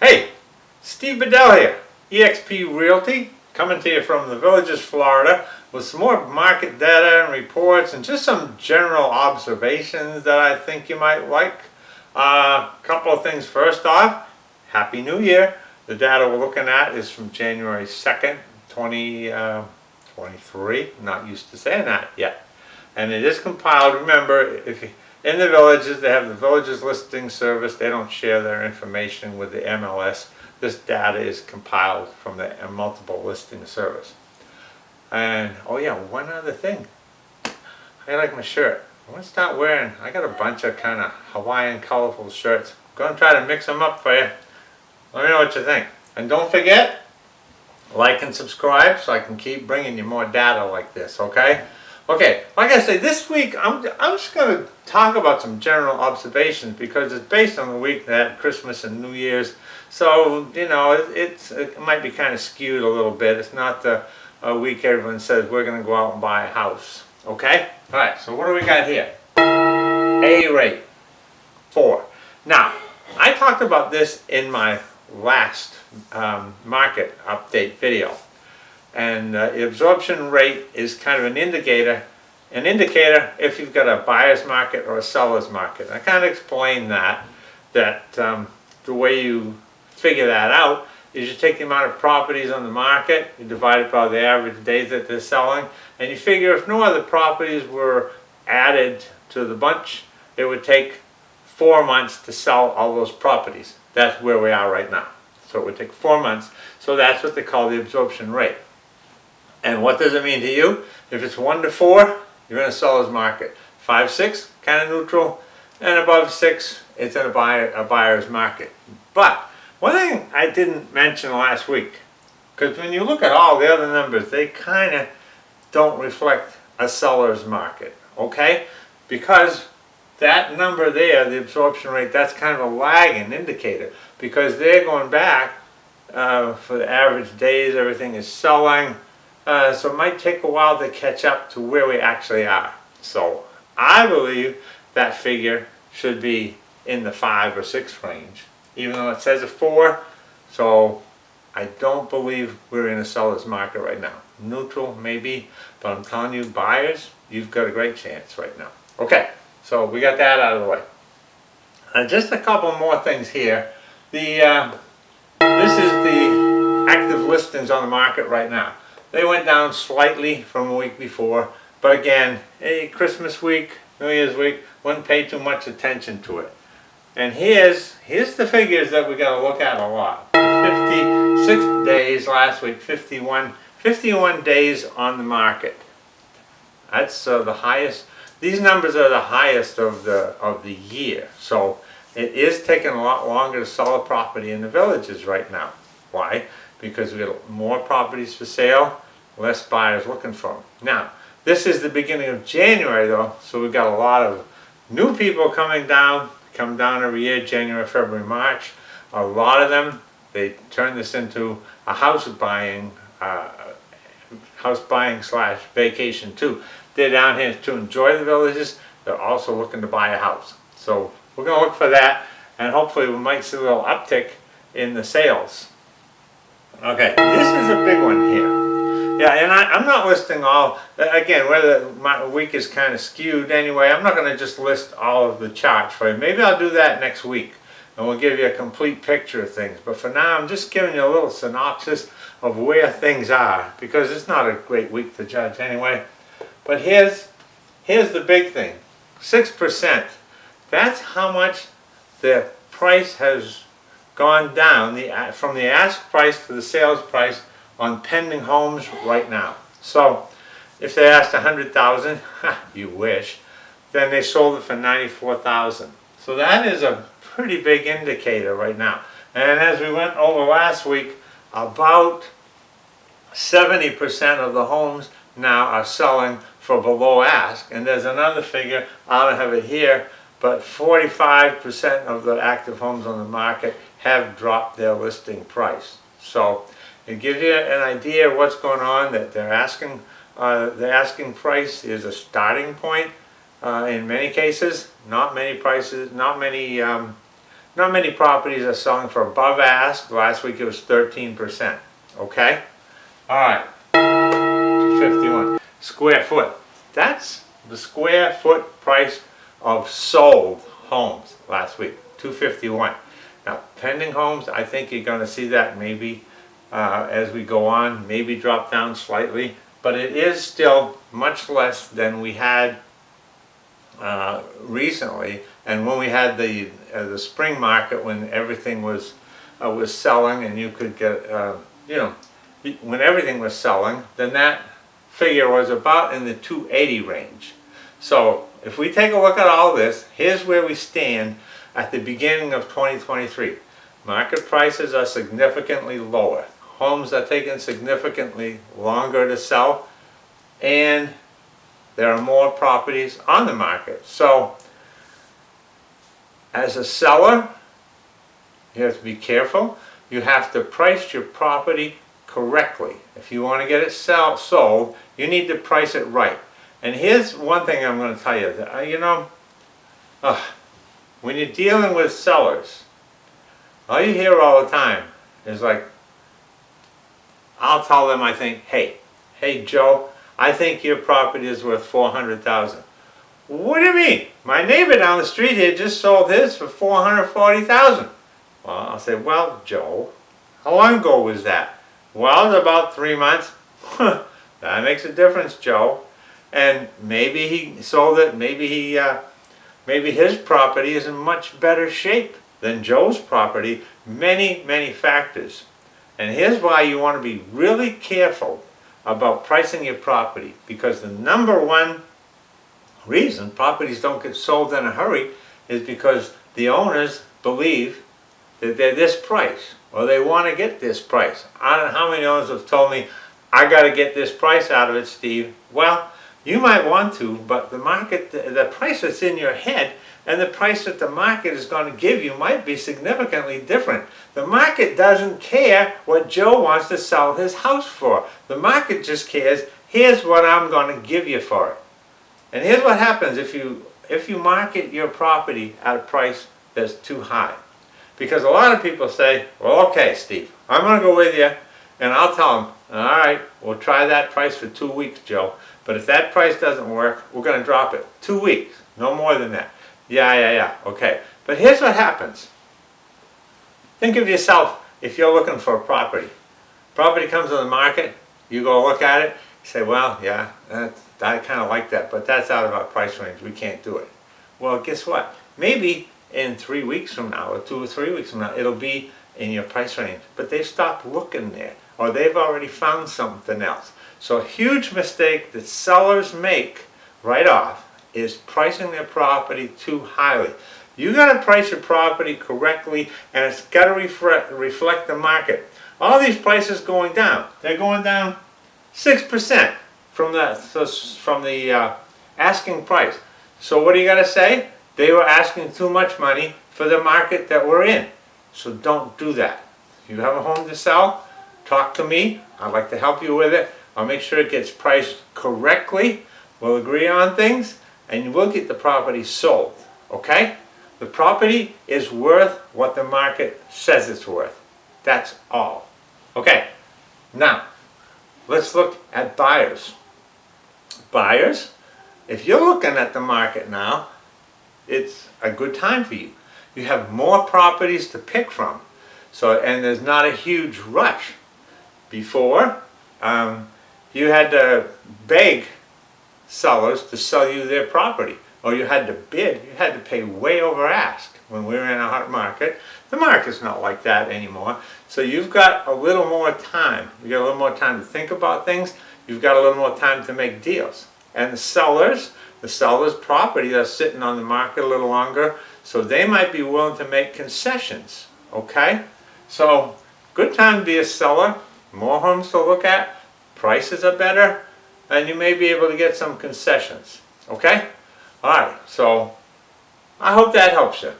Hey, Steve Bedell here, eXp Realty, coming to you from the Villages, Florida, with some more market data and reports and just some general observations that I think you might like. A couple of things. First off, Happy New Year. The data we're looking at is from January 2nd, 2023. Not used to saying that yet. And it is compiled. Remember, if you in the villages, they have the Villages Listing Service. They don't share their information with the MLS. This data is compiled from the Multiple Listing Service. And, oh yeah, one other thing. I like my shirt. I'm going to start wearing, I got a bunch of kind of Hawaiian colorful shirts. I'm going to try to mix them up for you. Let me know what you think. And don't forget, like and subscribe so I can keep bringing you more data like this, okay? Okay, like I say, this week I'm just going to talk about some general observations because it's based on the week that Christmas and New Year's. So, you know, it might be kind of skewed a little bit. It's not the week everyone says we're going to go out and buy a house. Okay? All right, so what do we got here? A rate, 4. Now, I talked about this in my last market update video. And the absorption rate is kind of an indicator if you've got a buyer's market or a seller's market. I kind of explained that the way you figure that out is you take the amount of properties on the market, you divide it by the average days that they're selling, and you figure if no other properties were added to the bunch, it would take 4 months to sell all those properties. That's where we are right now. So it would take 4 months. So that's what they call the absorption rate. And what does it mean to you? If it's 1 to 4, you're in a seller's market. 5, 6, kind of neutral. And above 6, it's in a buyer's market. But one thing I didn't mention last week, because when you look at all the other numbers, they kind of don't reflect a seller's market, okay? Because that number there, the absorption rate, that's kind of a lagging indicator because they're going back for the average days, everything is selling. So it might take a while to catch up to where we actually are. So I believe that figure should be in the 5 or 6 range, even though it says a 4. So I don't believe we're in a seller's market right now. Neutral maybe, but I'm telling you, buyers, you've got a great chance right now. Okay, so we got that out of the way. Just a couple more things here. This is the active listings on the market right now. They went down slightly from a week before, but again, Christmas week, New Year's week, wouldn't pay too much attention to it. And here's the figures that we got to look at a lot. 56 days last week, 51 days on the market. That's the highest. These numbers are the highest of the year. So it is taking a lot longer to sell a property in the villages right now. Why? Because we got more properties for sale, less buyers looking for them. Now, this is the beginning of January though, so we've got a lot of new people coming down, come down every year, January, February, March. A lot of them, they turn this into a house buying / vacation too. They're down here to enjoy the villages, they're also looking to buy a house. So we're going to look for that, and hopefully we might see a little uptick in the sales. Okay, this is a big one here. Yeah, and I'm not listing all, again, whether my week is kind of skewed anyway, I'm not going to just list all of the charts for you. Maybe I'll do that next week, and we'll give you a complete picture of things. But for now, I'm just giving you a little synopsis of where things are, because it's not a great week to judge anyway. But here's the big thing, 6%. That's how much the price has gone down from the ask price to the sales price on pending homes right now. So if they asked $100,000, you wish, then they sold it for $94,000. So that is a pretty big indicator right now. And as we went over last week, about 70% of the homes now are selling for below ask. And there's another figure, I don't have it here, but 45% of the active homes on the market have dropped their listing price. So it gives you an idea of what's going on, that the asking price is a starting point in many cases. Not many not many properties are selling for above ask. Last week it was 13%. Okay? All right. 251. Square foot. That's the square foot price of sold homes last week. 251. Now, pending homes, I think you're going to see that maybe as we go on, maybe drop down slightly, but it is still much less than we had recently, and when we had the spring market, when everything was selling, and you could get you know, when everything was selling, then that figure was about in the 280 range. So if we take a look at all this, here's where we stand at the beginning of 2023. Market prices are significantly lower. Homes are taking significantly longer to sell, and there are more properties on the market. So as a seller, you have to be careful. You have to price your property correctly. If you want to get it sold, you need to price it right. And here's one thing I'm going to tell you. You know, when you're dealing with sellers, all you hear all the time is like, I'll tell them, I think, hey Joe, I think your property is worth $400,000. What do you mean? My neighbor down the street here just sold his for $440,000. Well, I'll say, well, Joe, how long ago was that? Well, it's about 3 months. That makes a difference, Joe. And maybe he sold it, maybe his property is in much better shape than Joe's property. Many factors. And here's why you want to be really careful about pricing your property, because the number one reason properties don't get sold in a hurry is because the owners believe that they're this price, or they want to get this price. I don't know how many owners have told me, I got to get this price out of it, Steve. Well, you might want to, but the market, the price that's in your head and the price that the market is going to give you might be significantly different. The market doesn't care what Joe wants to sell his house for. The market just cares, here's what I'm going to give you for it. And here's what happens if you market your property at a price that's too high. Because a lot of people say, well, okay, Steve, I'm going to go with you, and I'll tell them, all right, we'll try that price for 2 weeks, Joe. But if that price doesn't work, we're going to drop it. 2 weeks, no more than that. Yeah, okay. But here's what happens. Think of yourself if you're looking for a property. Property comes on the market, you go look at it, you say, well, yeah, I kind of like that, but that's out of our price range, we can't do it. Well, guess what? Maybe in 3 weeks from now, or 2 or 3 weeks from now, it'll be in your price range. But they've stopped looking there, or they've already found something else. So a huge mistake that sellers make right off is pricing their property too highly. You got to price your property correctly, and it's got to reflect the market. All these prices going down. They're going down 6% from the asking price. So what do you got to say? They were asking too much money for the market that we're in. So don't do that. If you have a home to sell, talk to me. I'd like to help you with it. I'll make sure it gets priced correctly. We'll agree on things, and you will get the property sold. Okay? The property is worth what the market says it's worth. That's all. Okay. Now, let's look at buyers. Buyers, if you're looking at the market now, it's a good time for you. You have more properties to pick from. And there's not a huge rush. Before, you had to beg sellers to sell you their property, or you had to bid. You had to pay way over ask when we were in a hot market. The market's not like that anymore. So you've got a little more time. You got a little more time to think about things. You've got a little more time to make deals. And the sellers property are sitting on the market a little longer, so they might be willing to make concessions. Okay? So good time to be a seller. More homes to look at. Prices are better, and you may be able to get some concessions. Okay? All right, so I hope that helps you.